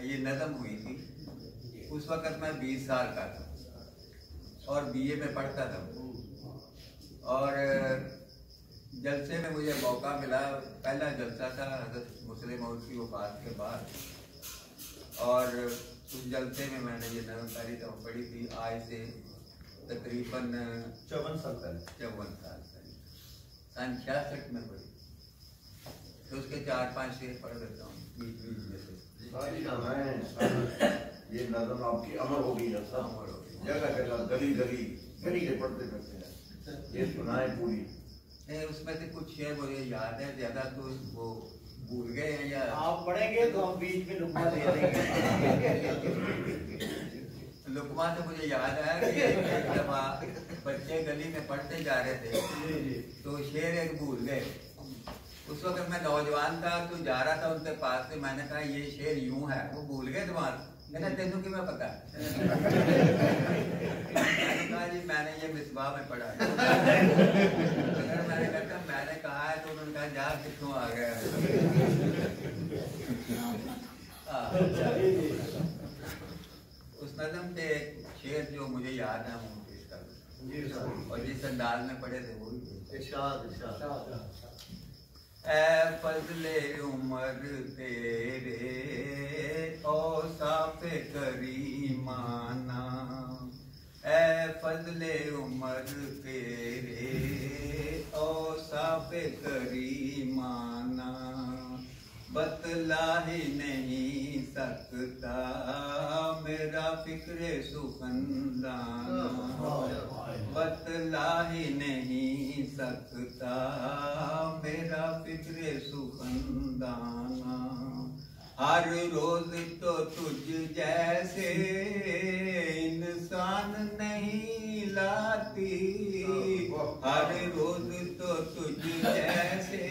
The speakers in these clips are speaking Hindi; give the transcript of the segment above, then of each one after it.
ये नज़म हुई थी। उस वक़्त मैं 20 साल का था और बीए में पढ़ता था। और जलसे में मुझे मौका मिला, पहला जलसा था हज़रत मुस्लिम मौद की वफ़ात के बाद, और उस जलसे में मैंने ये नज़म पहली दफ़ा पढ़ी थी, आज से तकरीबन 54 साल पहले, सन 66 में पढ़ी। तो उसके 4-5 शेर पढ़ देता हूँ बीच बीच में से। ये नज़म आपकी अमर होगी, जगह जगह गली गली गली के पढ़ते रहते हैं, ये सुनाए पूरी। उसमें से कुछ शेर मुझे याद है, ज्यादा तो वो भूल गए हैं, या आप पढ़ेंगे तो हम बीच में लुकमा दे देंगे। लुकमा से मुझे याद आया कि जब बच्चे गली में पढ़ते जा रहे थे तो शेर एक भूल गए। उस वक्त मैं नौजवान था तो जा रहा था उनके पास से, मैंने कहा ये शेर यूं है, वो भूल गए तुम्हारा। मैंने तेनू कि मैं पता मैंने कहा जी मैंने ये मिसबाह में पढ़ा है। अगर मैंने कहा मैंने कहा है तो उन्होंने कहा जा कितों आ गया। उस नज़म के शेर जो मुझे याद है वो पेश कर, और जिस अंदाज में पढ़े थे वो ऐ फज़ले उमर तेरे औसाफ़े करीमाना, ऐ फज़ले उमर तेरे औसाफ़े करीमाना, बतला ही नहीं सकता मेरा फिक्रे सुखनदाना, बतला ही नहीं सकता मेरा फिक्रे सुखनदाना। हर रोज तो तुझ जैसे इंसान नहीं लाती, हर रोज तो तुझ जैसे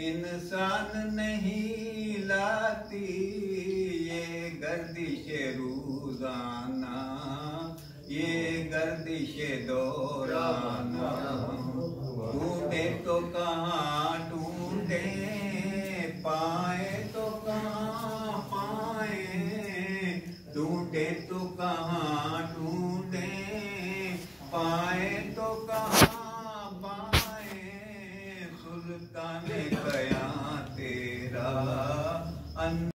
इंसान नहीं लाती, ये गर्दिश रोजाना ये गर्दिश दौराना। ढूंढे तो कहाँ ढूंढे पाए तो कहाँ पाए, ढूंढे तो कहाँ ढूंढे